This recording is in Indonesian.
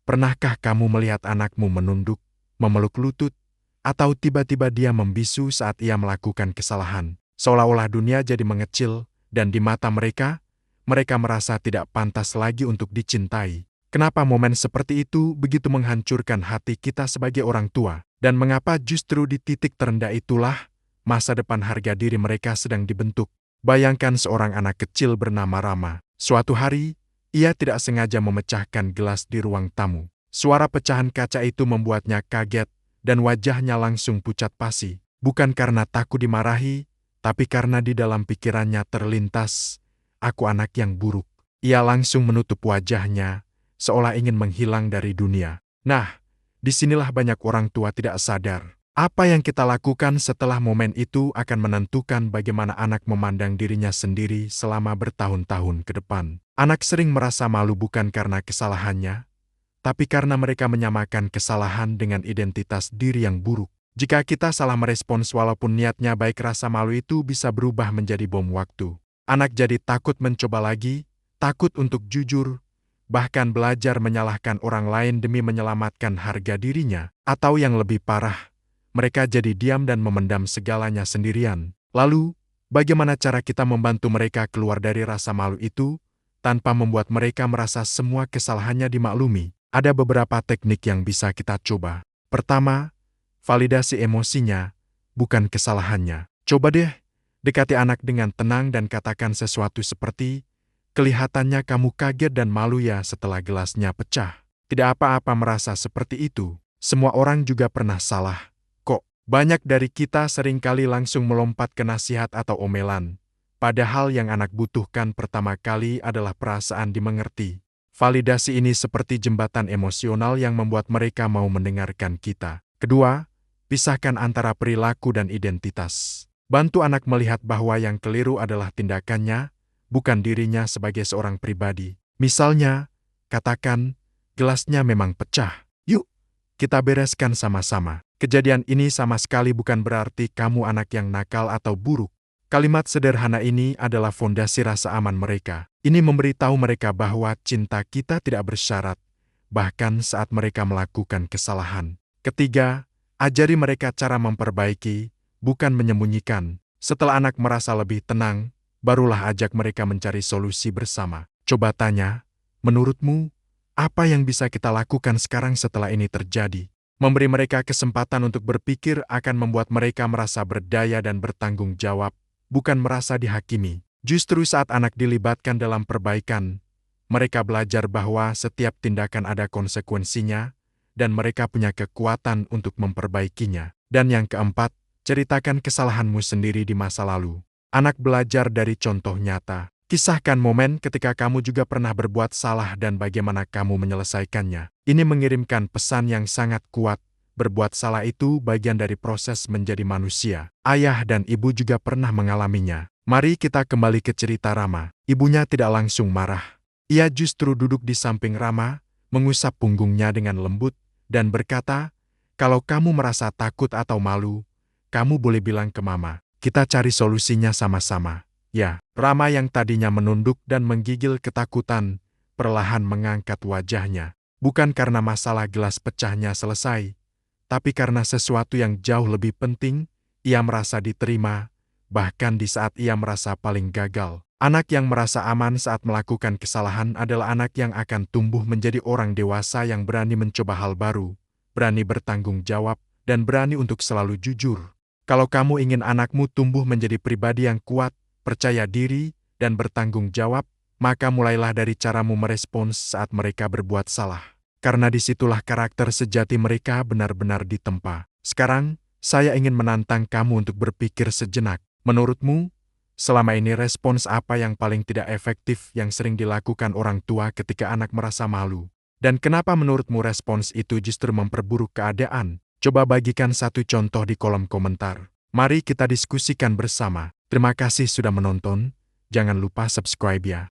Pernahkah kamu melihat anakmu menunduk, memeluk lutut, atau tiba-tiba dia membisu saat ia melakukan kesalahan? Seolah-olah dunia jadi mengecil, dan di mata mereka, mereka merasa tidak pantas lagi untuk dicintai. Kenapa momen seperti itu begitu menghancurkan hati kita sebagai orang tua? Dan mengapa justru di titik terendah itulah masa depan harga diri mereka sedang dibentuk? Bayangkan seorang anak kecil bernama Rama. Suatu hari, ia tidak sengaja memecahkan gelas di ruang tamu. Suara pecahan kaca itu membuatnya kaget, dan wajahnya langsung pucat pasi. Bukan karena takut dimarahi, tapi karena di dalam pikirannya terlintas, "Aku anak yang buruk." Ia langsung menutup wajahnya, seolah ingin menghilang dari dunia. Nah, disinilah banyak orang tua tidak sadar. Apa yang kita lakukan setelah momen itu akan menentukan bagaimana anak memandang dirinya sendiri selama bertahun-tahun ke depan. Anak sering merasa malu bukan karena kesalahannya, tapi karena mereka menyamakan kesalahan dengan identitas diri yang buruk. Jika kita salah merespons walaupun niatnya baik, rasa malu itu bisa berubah menjadi bom waktu. Anak jadi takut mencoba lagi, takut untuk jujur, bahkan belajar menyalahkan orang lain demi menyelamatkan harga dirinya. Atau yang lebih parah, mereka jadi diam dan memendam segalanya sendirian. Lalu, bagaimana cara kita membantu mereka keluar dari rasa malu itu, tanpa membuat mereka merasa semua kesalahannya dimaklumi? Ada beberapa teknik yang bisa kita coba. Pertama, validasi emosinya, bukan kesalahannya. Coba deh, dekati anak dengan tenang dan katakan sesuatu seperti, "Kelihatannya kamu kaget dan malu ya setelah gelasnya pecah." Tidak apa-apa merasa seperti itu. Semua orang juga pernah salah. Banyak dari kita seringkali langsung melompat ke nasihat atau omelan, padahal yang anak butuhkan pertama kali adalah perasaan dimengerti. Validasi ini seperti jembatan emosional yang membuat mereka mau mendengarkan kita. Kedua, pisahkan antara perilaku dan identitas. Bantu anak melihat bahwa yang keliru adalah tindakannya, bukan dirinya sebagai seorang pribadi. Misalnya, katakan, "Gelasnya memang pecah. Yuk, kita bereskan sama-sama. Kejadian ini sama sekali bukan berarti kamu anak yang nakal atau buruk." Kalimat sederhana ini adalah fondasi rasa aman mereka. Ini memberitahu mereka bahwa cinta kita tidak bersyarat, bahkan saat mereka melakukan kesalahan. Ketiga, ajari mereka cara memperbaiki, bukan menyembunyikan. Setelah anak merasa lebih tenang, barulah ajak mereka mencari solusi bersama. Coba tanya, "Menurutmu, apa yang bisa kita lakukan sekarang setelah ini terjadi?" Memberi mereka kesempatan untuk berpikir akan membuat mereka merasa berdaya dan bertanggung jawab, bukan merasa dihakimi. Justru saat anak dilibatkan dalam perbaikan, mereka belajar bahwa setiap tindakan ada konsekuensinya, dan mereka punya kekuatan untuk memperbaikinya. Dan yang keempat, ceritakan kesalahanmu sendiri di masa lalu. Anak belajar dari contoh nyata. Kisahkan momen ketika kamu juga pernah berbuat salah dan bagaimana kamu menyelesaikannya. Ini mengirimkan pesan yang sangat kuat. Berbuat salah itu bagian dari proses menjadi manusia. Ayah dan ibu juga pernah mengalaminya. Mari kita kembali ke cerita Rama. Ibunya tidak langsung marah. Ia justru duduk di samping Rama, mengusap punggungnya dengan lembut, dan berkata, "Kalau kamu merasa takut atau malu, kamu boleh bilang ke Mama. Kita cari solusinya sama-sama." Ya, Rama yang tadinya menunduk dan menggigil ketakutan, perlahan mengangkat wajahnya. Bukan karena masalah gelas pecahnya selesai, tapi karena sesuatu yang jauh lebih penting, ia merasa diterima, bahkan di saat ia merasa paling gagal. Anak yang merasa aman saat melakukan kesalahan adalah anak yang akan tumbuh menjadi orang dewasa yang berani mencoba hal baru, berani bertanggung jawab, dan berani untuk selalu jujur. Kalau kamu ingin anakmu tumbuh menjadi pribadi yang kuat, percaya diri, dan bertanggung jawab, maka mulailah dari caramu merespons saat mereka berbuat salah. Karena disitulah karakter sejati mereka benar-benar ditempa. Sekarang, saya ingin menantang kamu untuk berpikir sejenak. Menurutmu, selama ini respons apa yang paling tidak efektif yang sering dilakukan orang tua ketika anak merasa malu? Dan kenapa menurutmu respons itu justru memperburuk keadaan? Coba bagikan satu contoh di kolom komentar. Mari kita diskusikan bersama. Terima kasih sudah menonton, jangan lupa subscribe ya.